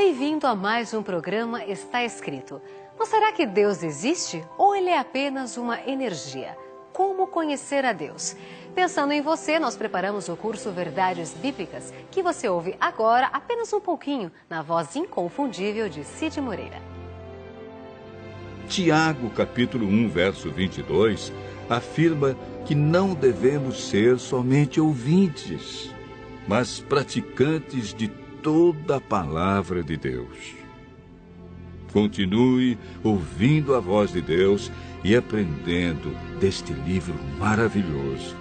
Bem-vindo a mais um programa Está Escrito. Mas será que Deus existe ou ele é apenas uma energia? Como conhecer a Deus? Pensando em você, nós preparamos o curso Verdades Bíblicas, que você ouve agora apenas um pouquinho, na voz inconfundível de Cid Moreira. Tiago, capítulo 1, verso 22, afirma que não devemos ser somente ouvintes, mas praticantes de toda a palavra de Deus. Continue ouvindo a voz de Deus e aprendendo deste livro maravilhoso.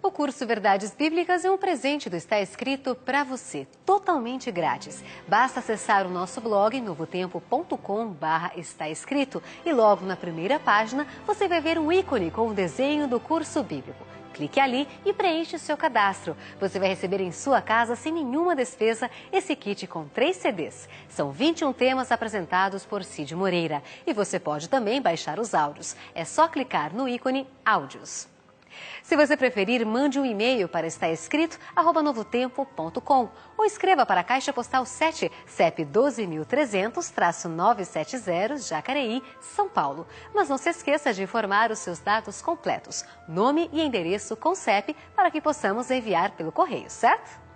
O curso Verdades Bíblicas é um presente do Está Escrito para você, totalmente grátis. Basta acessar o nosso blog novotempo.com/está escrito e logo na primeira página você vai ver um ícone com o desenho do curso bíblico. Clique ali e preencha o seu cadastro. Você vai receber em sua casa, sem nenhuma despesa, esse kit com 3 CDs. São 21 temas apresentados por Cid Moreira. E você pode também baixar os áudios. É só clicar no ícone Áudios. Se você preferir, mande um e-mail para estaescrito@novotempo.com ou escreva para a Caixa Postal 7, CEP 12.300-970, Jacareí, São Paulo. Mas não se esqueça de informar os seus dados completos, nome e endereço com CEP, para que possamos enviar pelo correio, certo?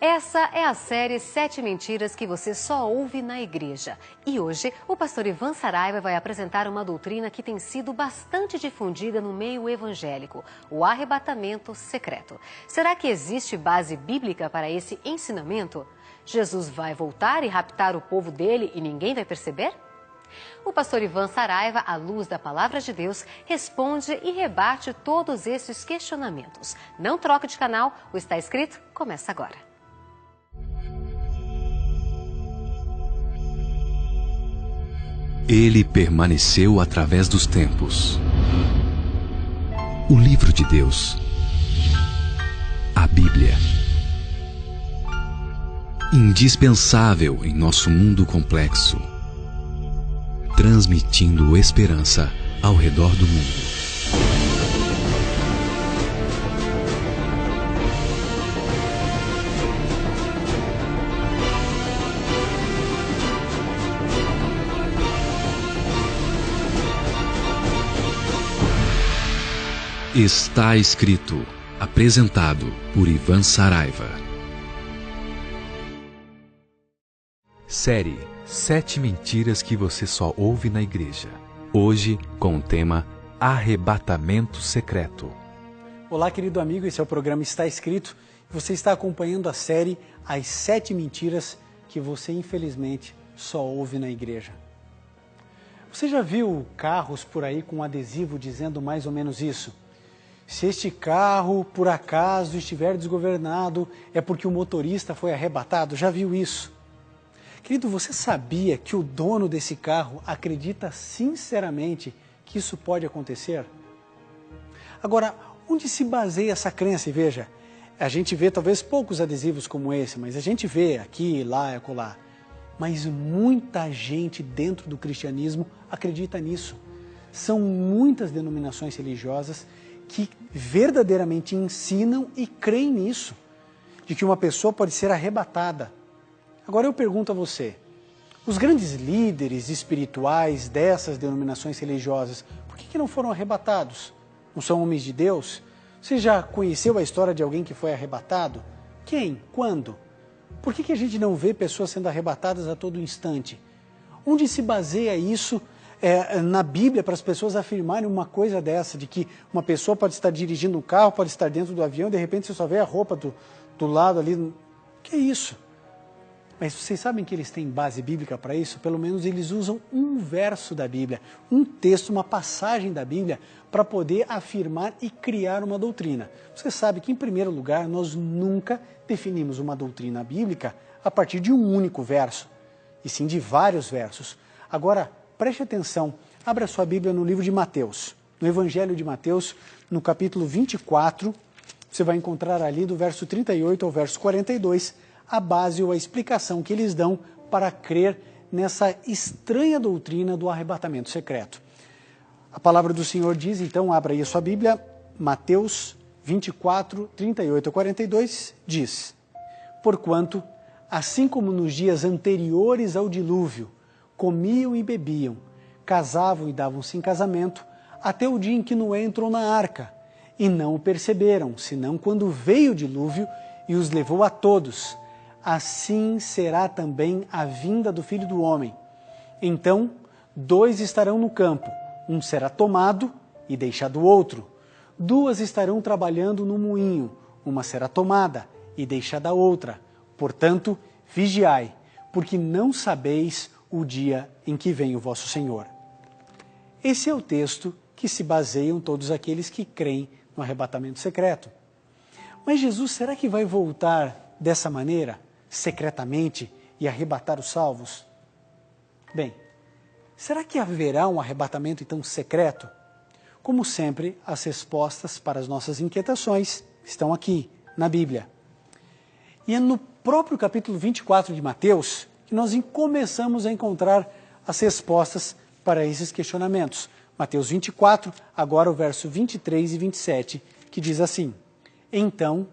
Essa é a série 7 mentiras que você só ouve na igreja. E hoje, o pastor Ivan Saraiva vai apresentar uma doutrina que tem sido bastante difundida no meio evangélico, o arrebatamento secreto. Será que existe base bíblica para esse ensinamento? Jesus vai voltar e raptar o povo dele e ninguém vai perceber? O pastor Ivan Saraiva, à luz da palavra de Deus, responde e rebate todos esses questionamentos. Não troque de canal, o Está Escrito começa agora. Ele permaneceu através dos tempos. O livro de Deus. A Bíblia. Indispensável em nosso mundo complexo. Transmitindo esperança ao redor do mundo. Está Escrito, apresentado por Ivan Saraiva. Série 7 mentiras que você só ouve na igreja. Hoje com o tema Arrebatamento Secreto. Olá, querido amigo, esse é o programa Está Escrito. Você está acompanhando a série As 7 mentiras que você infelizmente só ouve na igreja. Você já viu carros por aí com adesivo dizendo mais ou menos isso? Se este carro, por acaso, estiver desgovernado, é porque o motorista foi arrebatado. Já viu isso? Querido, você sabia que o dono desse carro acredita sinceramente que isso pode acontecer? Agora, onde se baseia essa crença? E veja, a gente vê talvez poucos adesivos como esse, mas a gente vê aqui, lá e acolá. Mas muita gente dentro do cristianismo acredita nisso. São muitas denominações religiosas que verdadeiramente ensinam e creem nisso, de que uma pessoa pode ser arrebatada. Agora eu pergunto a você, os grandes líderes espirituais dessas denominações religiosas, por que não foram arrebatados? Não são homens de Deus? Você já conheceu a história de alguém que foi arrebatado? Quem? Quando? Por que a gente não vê pessoas sendo arrebatadas a todo instante? Onde se baseia isso na Bíblia para as pessoas afirmarem uma coisa dessa, de que uma pessoa pode estar dirigindo um carro, pode estar dentro do avião, e de repente você só vê a roupa do lado ali. Que é isso? Mas vocês sabem que eles têm base bíblica para isso? Pelo menos eles usam um verso da Bíblia, um texto, uma passagem da Bíblia, para poder afirmar e criar uma doutrina. Você sabe que, em primeiro lugar, nós nunca definimos uma doutrina bíblica a partir de um único verso, e sim de vários versos. Agora, preste atenção, abra sua Bíblia no livro de Mateus, no Evangelho de Mateus, no capítulo 24, você vai encontrar ali do verso 38 ao verso 42, a base ou a explicação que eles dão para crer nessa estranha doutrina do arrebatamento secreto. A palavra do Senhor diz, então, abra aí a sua Bíblia, Mateus 24, 38 a 42, diz: Porquanto assim como nos dias anteriores ao dilúvio, comiam e bebiam, casavam e davam-se em casamento, até o dia em que Noé entrou na arca, e não o perceberam, senão quando veio o dilúvio e os levou a todos. Assim será também a vinda do Filho do Homem. Então, 2 estarão no campo, um será tomado e deixado o outro. 2 estarão trabalhando no moinho, uma será tomada e deixada a outra. Portanto, vigiai, porque não sabeis o dia em que vem o vosso Senhor. Esse é o texto que se baseiam todos aqueles que creem no arrebatamento secreto. Mas Jesus, será que vai voltar dessa maneira, secretamente, e arrebatar os salvos? Bem, será que haverá um arrebatamento então secreto? Como sempre, as respostas para as nossas inquietações estão aqui, na Bíblia. E é no próprio capítulo 24 de Mateus que nós começamos a encontrar as respostas para esses questionamentos. Mateus 24, agora o verso 23 e 27, que diz assim: Então,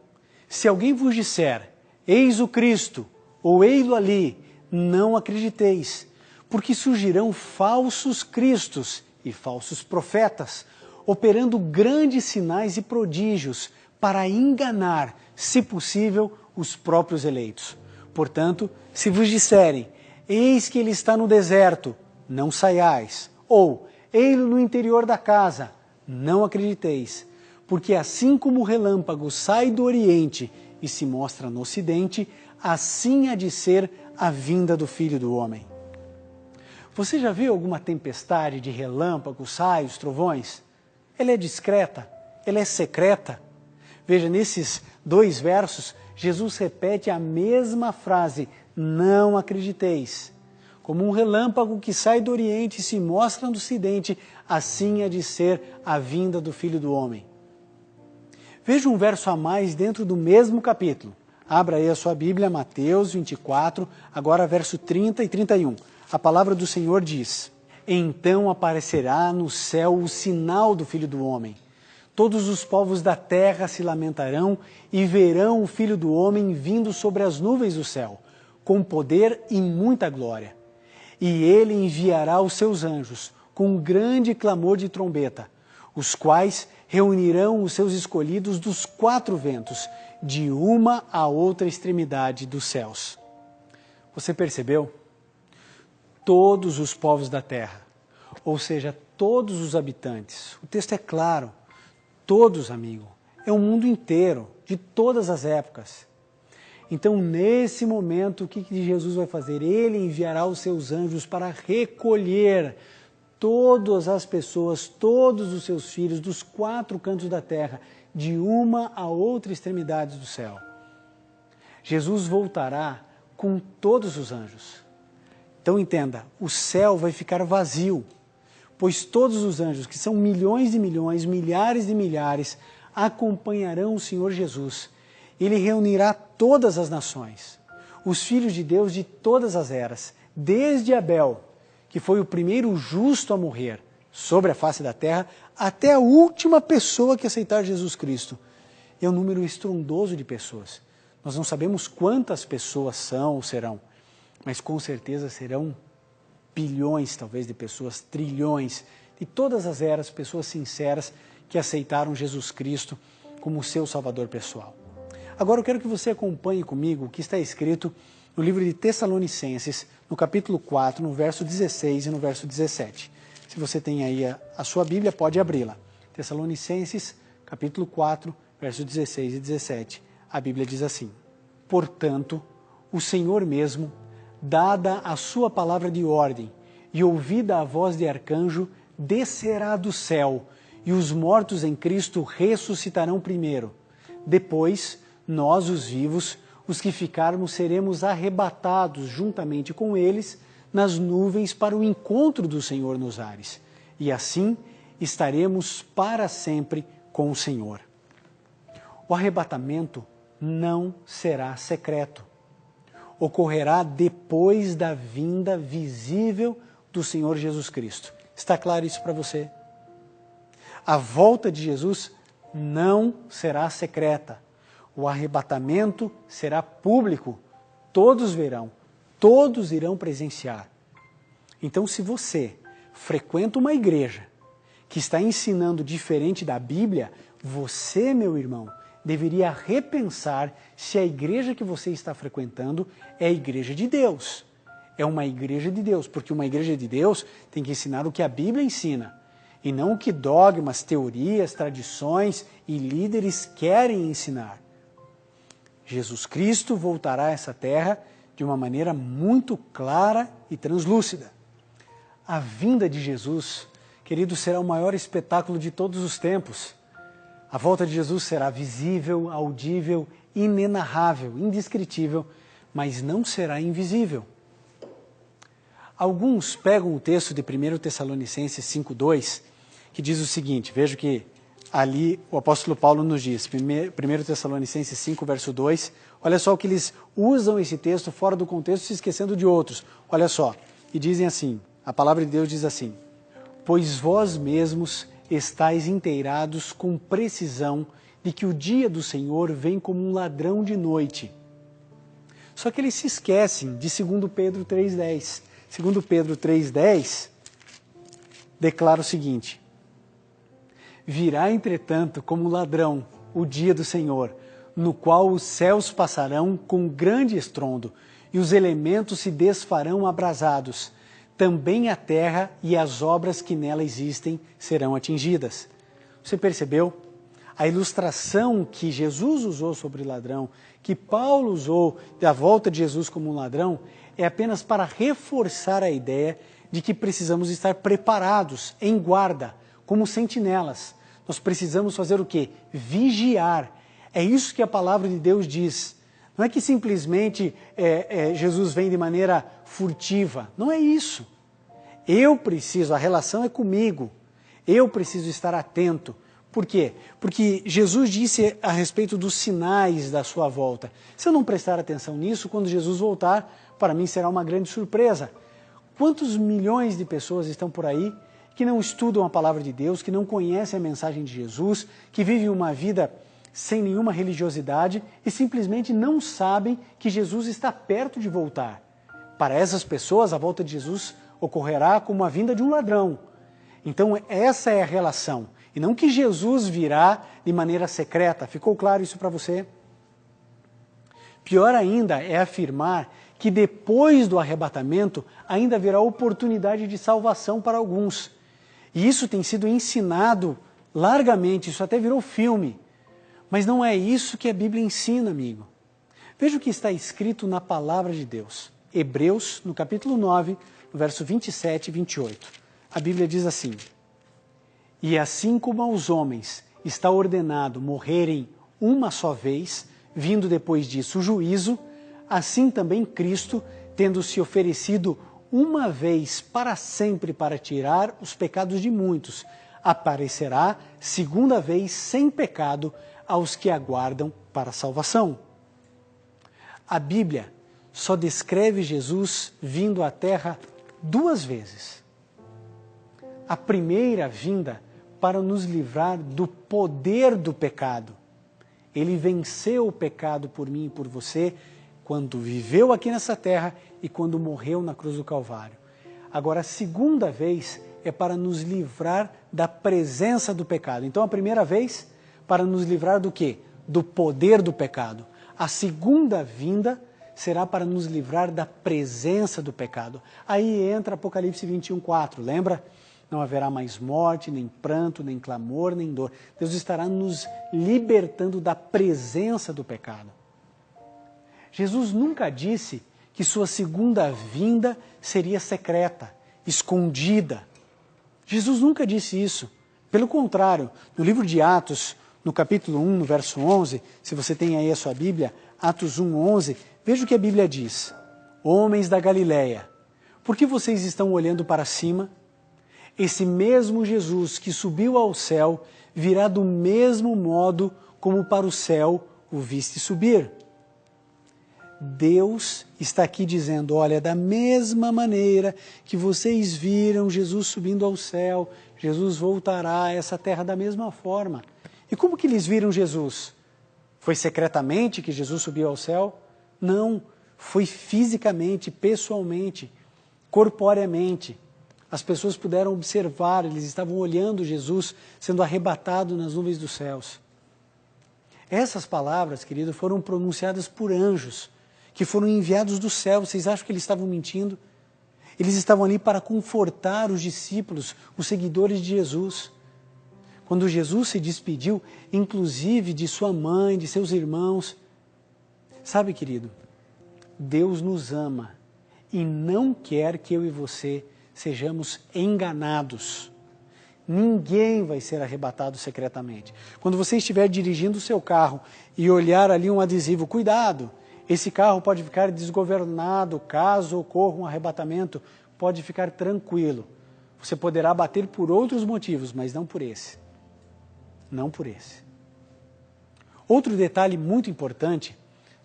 se alguém vos disser, eis o Cristo, ou ei-lo ali, não acrediteis, porque surgirão falsos cristos e falsos profetas, operando grandes sinais e prodígios, para enganar, se possível, os próprios eleitos. Portanto, se vos disserem, eis que ele está no deserto, não saiais, ou ei-lo no interior da casa, não acrediteis, porque assim como o relâmpago sai do oriente e se mostra no ocidente, assim há de ser a vinda do Filho do Homem. Você já viu alguma tempestade de relâmpagos, raios, trovões? Ela é discreta, ela é secreta. Veja, nesses 2 versos, Jesus repete a mesma frase, não acrediteis. Como um relâmpago que sai do oriente e se mostra no ocidente, assim há de ser a vinda do Filho do Homem. Veja um verso a mais dentro do mesmo capítulo. Abra aí a sua Bíblia, Mateus 24, agora verso 30 e 31. A palavra do Senhor diz: Então aparecerá no céu o sinal do Filho do Homem. Todos os povos da terra se lamentarão e verão o Filho do Homem vindo sobre as nuvens do céu, com poder e muita glória. E ele enviará os seus anjos com grande clamor de trombeta, os quais reunirão os seus escolhidos dos 4 ventos, de uma a outra extremidade dos céus. Você percebeu? Todos os povos da terra, ou seja, todos os habitantes. O texto é claro, todos, amigo, é o mundo inteiro, de todas as épocas. Então, nesse momento, o que Jesus vai fazer? Ele enviará os seus anjos para recolher todas as pessoas, todos os seus filhos, dos 4 cantos da terra, de uma a outra extremidade do céu. Jesus voltará com todos os anjos. Então, entenda, o céu vai ficar vazio, pois todos os anjos, que são milhões de milhões, milhares de milhares, acompanharão o Senhor Jesus. Ele reunirá todas as nações, os filhos de Deus de todas as eras, desde Abel, que foi o primeiro justo a morrer sobre a face da terra, até a última pessoa que aceitar Jesus Cristo. É um número estrondoso de pessoas. Nós não sabemos quantas pessoas são ou serão, mas com certeza serão bilhões, talvez, de pessoas, trilhões, de todas as eras, pessoas sinceras que aceitaram Jesus Cristo como seu Salvador pessoal. Agora eu quero que você acompanhe comigo o que está escrito no livro de Tessalonicenses, no capítulo 4, no verso 16 e no verso 17. Se você tem aí a sua Bíblia, pode abri-la. Tessalonicenses, capítulo 4, verso 16 e 17. A Bíblia diz assim: Portanto, o Senhor mesmo, dada a sua palavra de ordem e ouvida a voz de arcanjo, descerá do céu, e os mortos em Cristo ressuscitarão primeiro. Depois, nós, os vivos, os que ficarmos, seremos arrebatados juntamente com eles nas nuvens para o encontro do Senhor nos ares. E assim estaremos para sempre com o Senhor. O arrebatamento não será secreto. Ocorrerá depois da vinda visível do Senhor Jesus Cristo. Está claro isso para você? A volta de Jesus não será secreta. O arrebatamento será público. todos verão, todos irão presenciar. Então, se você frequenta uma igreja que está ensinando diferente da Bíblia, você, meu irmão, deveria repensar se a igreja que você está frequentando é a igreja de Deus. É uma igreja de Deus, porque uma igreja de Deus tem que ensinar o que a Bíblia ensina, e não o que dogmas, teorias, tradições e líderes querem ensinar. Jesus Cristo voltará a essa terra de uma maneira muito clara e translúcida. A vinda de Jesus, querido, será o maior espetáculo de todos os tempos. A volta de Jesus será visível, audível, inenarrável, indescritível, mas não será invisível. Alguns pegam o texto de 1 Tessalonicenses 5,2, que diz o seguinte, veja que ali o apóstolo Paulo nos diz, 1 Tessalonicenses 5, verso 2, olha só o que eles usam esse texto fora do contexto, se esquecendo de outros. Olha só, e dizem assim, a palavra de Deus diz assim, pois vós mesmos estáis inteirados com precisão de que o dia do Senhor vem como um ladrão de noite. Só que eles se esquecem de 2 Pedro 3,10. 2 Pedro 3,10 declara o seguinte, virá, entretanto, como ladrão o dia do Senhor, no qual os céus passarão com grande estrondo, e os elementos se desfarão abrasados. Também a terra e as obras que nela existem serão atingidas. Você percebeu? A ilustração que Jesus usou sobre o ladrão, que Paulo usou da volta de Jesus como um ladrão, é apenas para reforçar a ideia de que precisamos estar preparados, em guarda, como sentinelas. Nós precisamos fazer o quê? Vigiar. É isso que a palavra de Deus diz. Não é que simplesmente Jesus vem de maneira furtiva. Não é isso. Eu preciso, a relação é comigo. Eu preciso estar atento. Por quê? Porque Jesus disse a respeito dos sinais da sua volta. Se eu não prestar atenção nisso, quando Jesus voltar, para mim será uma grande surpresa. Quantos milhões de pessoas estão por aí que não estudam a palavra de Deus, que não conhecem a mensagem de Jesus, que vivem uma vida sem nenhuma religiosidade e simplesmente não sabem que Jesus está perto de voltar. Para essas pessoas, a volta de Jesus ocorrerá como a vinda de um ladrão. Então, essa é a relação. E não que Jesus virá de maneira secreta. Ficou claro isso para você? Pior ainda é afirmar que depois do arrebatamento ainda haverá oportunidade de salvação para alguns. E isso tem sido ensinado largamente, isso até virou filme. Mas não é isso que a Bíblia ensina, amigo. Veja o que está escrito na palavra de Deus. Hebreus, no capítulo 9, no verso 27 e 28. A Bíblia diz assim, e assim como aos homens está ordenado morrerem uma só vez, vindo depois disso o juízo, assim também Cristo, tendo se oferecido uma vez para sempre para tirar os pecados de muitos, aparecerá segunda vez sem pecado aos que aguardam para a salvação. A Bíblia só descreve Jesus vindo à Terra 2 vezes. A primeira vinda para nos livrar do poder do pecado. Ele venceu o pecado por mim e por você quando viveu aqui nessa terra e quando morreu na cruz do Calvário. Agora, a segunda vez é para nos livrar da presença do pecado. Então, a primeira vez, para nos livrar do quê? Do poder do pecado. A segunda vinda será para nos livrar da presença do pecado. Aí entra Apocalipse 21:4, lembra? Não haverá mais morte, nem pranto, nem clamor, nem dor. Deus estará nos libertando da presença do pecado. Jesus nunca disse que sua segunda vinda seria secreta, escondida. Jesus nunca disse isso. Pelo contrário, no livro de Atos, no capítulo 1, no verso 11, se você tem aí a sua Bíblia, Atos 1:11, veja o que a Bíblia diz. Homens da Galileia, por que vocês estão olhando para cima? Esse mesmo Jesus que subiu ao céu virá do mesmo modo como para o céu o viste subir. Deus está aqui dizendo, olha, da mesma maneira que vocês viram Jesus subindo ao céu, Jesus voltará a essa terra da mesma forma. E como que eles viram Jesus? Foi secretamente que Jesus subiu ao céu? Não, foi fisicamente, pessoalmente, corporeamente. As pessoas puderam observar, eles estavam olhando Jesus sendo arrebatado nas nuvens dos céus. Essas palavras, querido, foram pronunciadas por anjos, que foram enviados do céu. Vocês acham que eles estavam mentindo? Eles estavam ali para confortar os discípulos, os seguidores de Jesus. Quando Jesus se despediu, inclusive de sua mãe, de seus irmãos. Sabe, querido, Deus nos ama e não quer que eu e você sejamos enganados. Ninguém vai ser arrebatado secretamente. Quando você estiver dirigindo o seu carro e olhar ali um adesivo, cuidado, esse carro pode ficar desgovernado, caso ocorra um arrebatamento, pode ficar tranquilo. Você poderá bater por outros motivos, mas não por esse. Não por esse. Outro detalhe muito importante,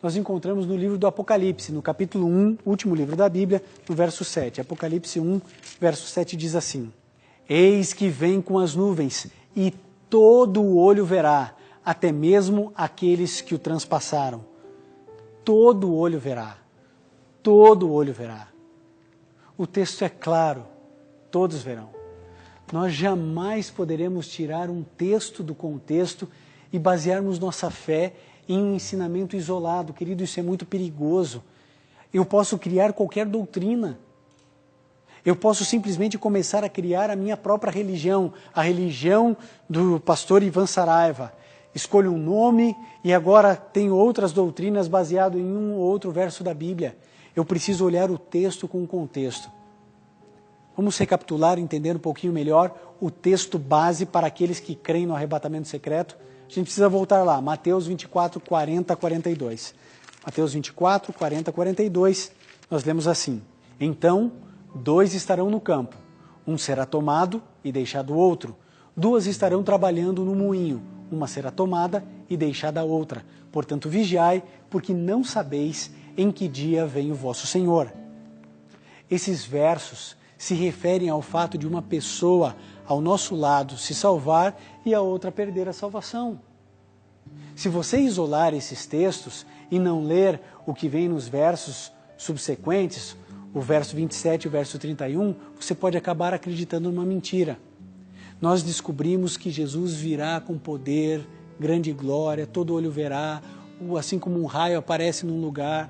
nós encontramos no livro do Apocalipse, no capítulo 1, último livro da Bíblia, no verso 7. Apocalipse 1, verso 7 diz assim: Eis que vem com as nuvens, e todo o olho verá, até mesmo aqueles que o transpassaram. Todo o olho verá. Todo o olho verá. O texto é claro, todos verão. Nós jamais poderemos tirar um texto do contexto e basearmos nossa fé em um ensinamento isolado. Querido, isso é muito perigoso. Eu posso criar qualquer doutrina. Eu posso simplesmente começar a criar a minha própria religião, a religião do pastor Ivan Saraiva. Escolho um nome e agora tenho outras doutrinas baseado em um ou outro verso da Bíblia. Eu preciso olhar o texto com o contexto. Vamos recapitular, entender um pouquinho melhor o texto base para aqueles que creem no arrebatamento secreto. A gente precisa voltar lá, Mateus 24, 40, 42. Mateus 24, 40, 42, nós lemos assim: Então, 2 estarão no campo, um será tomado e deixado o outro. 2 estarão trabalhando no moinho, uma será tomada e deixada a outra. Portanto, vigiai, porque não sabeis em que dia vem o vosso Senhor. Esses versos se referem ao fato de uma pessoa ao nosso lado se salvar e a outra perder a salvação. Se você isolar esses textos e não ler o que vem nos versos subsequentes, o verso 27 e o verso 31, você pode acabar acreditando numa mentira. Nós descobrimos que Jesus virá com poder, grande glória, todo olho verá, assim como um raio aparece num lugar,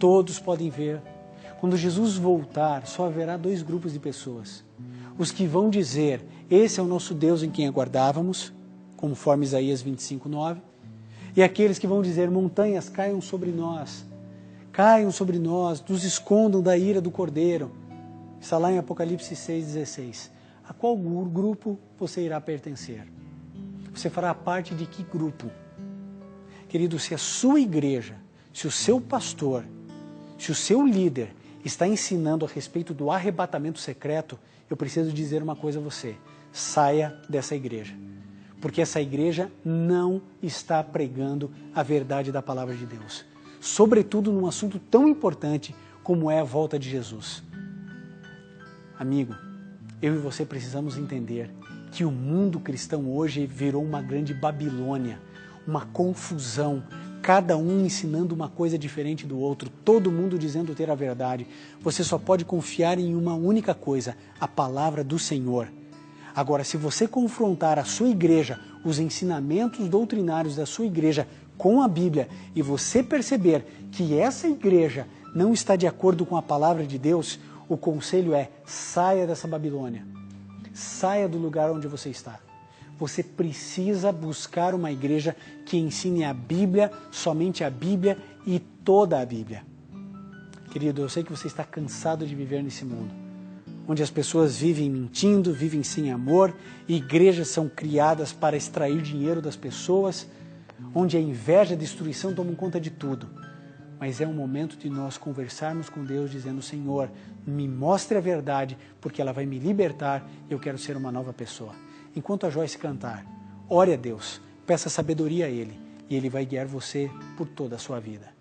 todos podem ver. Quando Jesus voltar, só haverá 2 grupos de pessoas. Os que vão dizer, esse é o nosso Deus em quem aguardávamos, conforme Isaías 25, 9, e aqueles que vão dizer, montanhas caiam sobre nós, nos escondam da ira do Cordeiro. Está lá em Apocalipse 6, 16. A qual grupo você irá pertencer? Você fará parte de que grupo? Querido, se a sua igreja, se o seu pastor, se o seu líder está ensinando a respeito do arrebatamento secreto, eu preciso dizer uma coisa a você: saia dessa igreja. Porque essa igreja não está pregando a verdade da palavra de Deus. Sobretudo num assunto tão importante como é a volta de Jesus. Amigo, eu e você precisamos entender que o mundo cristão hoje virou uma grande Babilônia, uma confusão, cada um ensinando uma coisa diferente do outro, todo mundo dizendo ter a verdade. Você só pode confiar em uma única coisa, a palavra do Senhor. Agora, se você confrontar a sua igreja, os ensinamentos doutrinários da sua igreja com a Bíblia, e você perceber que essa igreja não está de acordo com a palavra de Deus, o conselho é: saia dessa Babilônia, saia do lugar onde você está. Você precisa buscar uma igreja que ensine a Bíblia, somente a Bíblia e toda a Bíblia. Querido, eu sei que você está cansado de viver nesse mundo, onde as pessoas vivem mentindo, vivem sem amor, e igrejas são criadas para extrair dinheiro das pessoas, onde a inveja e a destruição tomam conta de tudo. Mas é um momento de nós conversarmos com Deus, dizendo: Senhor, me mostre a verdade, porque ela vai me libertar e eu quero ser uma nova pessoa. Enquanto a Joyce cantar, ore a Deus, peça sabedoria a Ele, e Ele vai guiar você por toda a sua vida.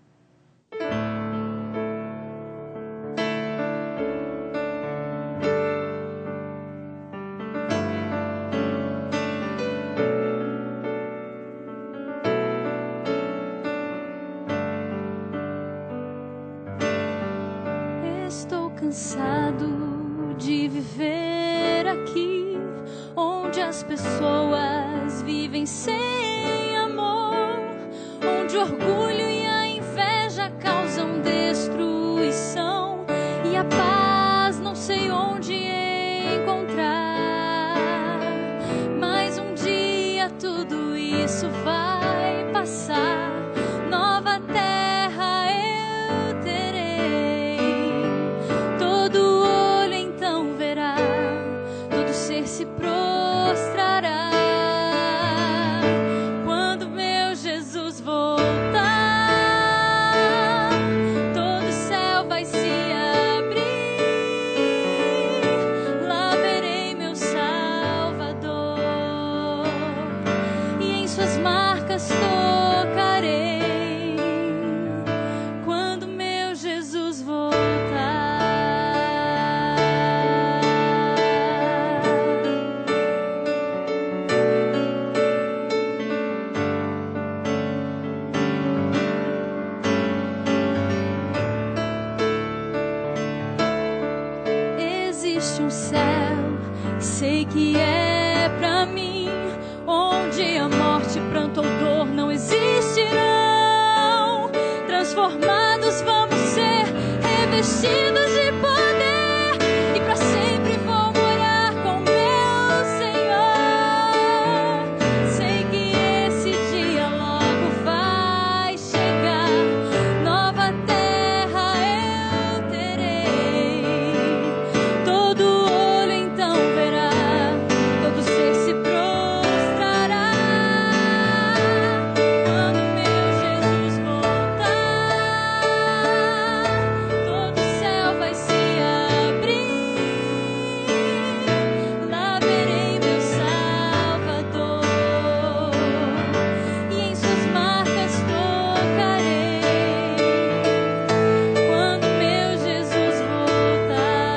estou cansado de viver aqui, onde as pessoas vivem sem amor, onde o orgulho e a inveja causam destruição e a paz não sei onde encontrar. Mas um dia tudo isso vai passar, nova terra eu terei, todo olho então verá, todo ser se prostrará. Quando meu Jesus voltar, todo céu vai se abrir, lá verei meu Salvador e em suas marcas tocarei. Quando meu Jesus voltar. Existe um céu, sei que é pra mim, onde a morte, pranto ou dor não existirão. Transformados vamos ser, revestidos de poder, e pra sempre vou morar com meu Senhor. Sei que esse dia logo vai chegar, nova terra eu terei, todo olho então verá, todo ser se prostrará. Quando meu Jesus voltar, todo céu vai se abrir, lá verei meu Salvador e em suas marcas tocarei. Quando meu Jesus voltar.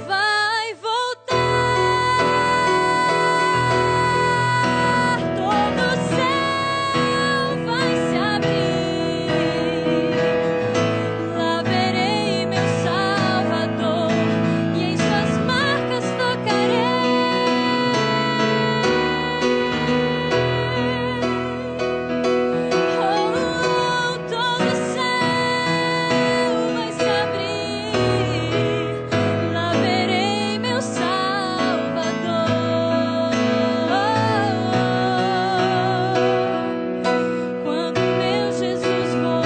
Vai voltar, todo céu vai se abrir, lá verei meu Salvador e em suas marcas tocarei. Todo céu vai se abrir, lá verei meu Salvador. Quando meu Jesus voltar,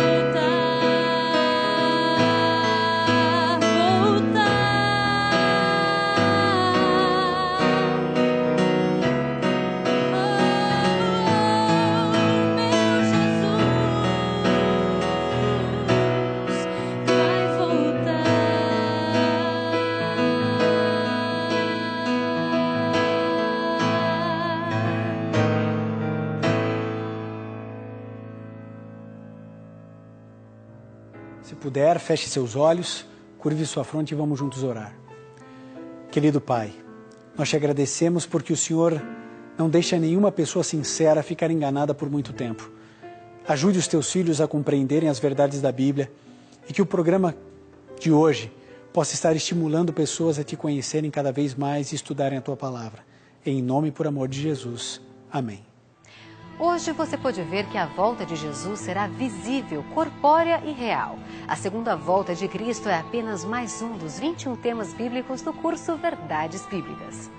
Se puder, feche seus olhos, curve sua fronte e vamos juntos orar. Querido Pai, nós te agradecemos porque o Senhor não deixa nenhuma pessoa sincera ficar enganada por muito tempo. Ajude os teus filhos a compreenderem as verdades da Bíblia e que o programa de hoje possa estar estimulando pessoas a te conhecerem cada vez mais e estudarem a tua palavra. Em nome e por amor de Jesus. Amém. Hoje você pode ver que a volta de Jesus será visível, corpórea e real. A segunda volta de Cristo é apenas mais um dos 21 temas bíblicos do curso Verdades Bíblicas.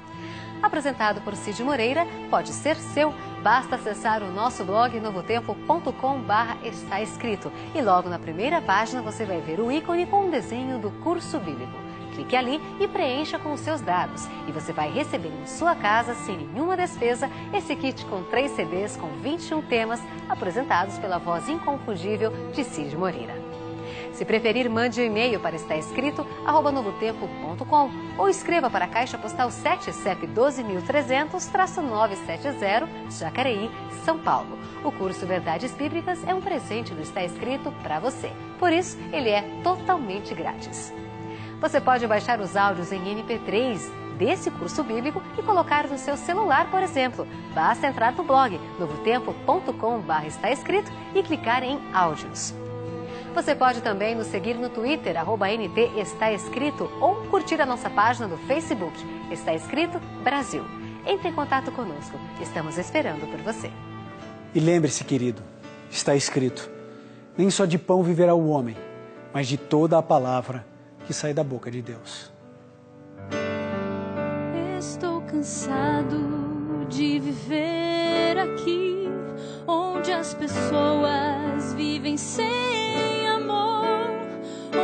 Apresentado por Cid Moreira, pode ser seu. Basta acessar o nosso blog novotempo.com/está escrito e logo na primeira página você vai ver o ícone com um desenho do curso bíblico. Clique ali e preencha com os seus dados e você vai receber em sua casa, sem nenhuma despesa, esse kit com 3 CDs com 21 temas apresentados pela voz inconfundível de Cid Moreira. Se preferir, mande um e-mail para estaescrito@novotempo.com ou escreva para a Caixa Postal 7, CEP 12.300-970, Jacareí, São Paulo. O curso Verdades Bíblicas é um presente do Está Escrito para você. Por isso, ele é totalmente grátis. Você pode baixar os áudios em MP3 desse curso bíblico e colocar no seu celular, por exemplo. Basta entrar no blog novotempo.com/estaescrito e clicar em áudios. Você pode também nos seguir no Twitter, @NT Está Escrito, ou curtir a nossa página do Facebook, Está Escrito Brasil. Entre em contato conosco, estamos esperando por você. E lembre-se, querido, está escrito: nem só de pão viverá o homem, mas de toda a palavra que sai da boca de Deus. Estou cansado de viver aqui, onde as pessoas vivem sem amor,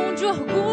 onde o orgulho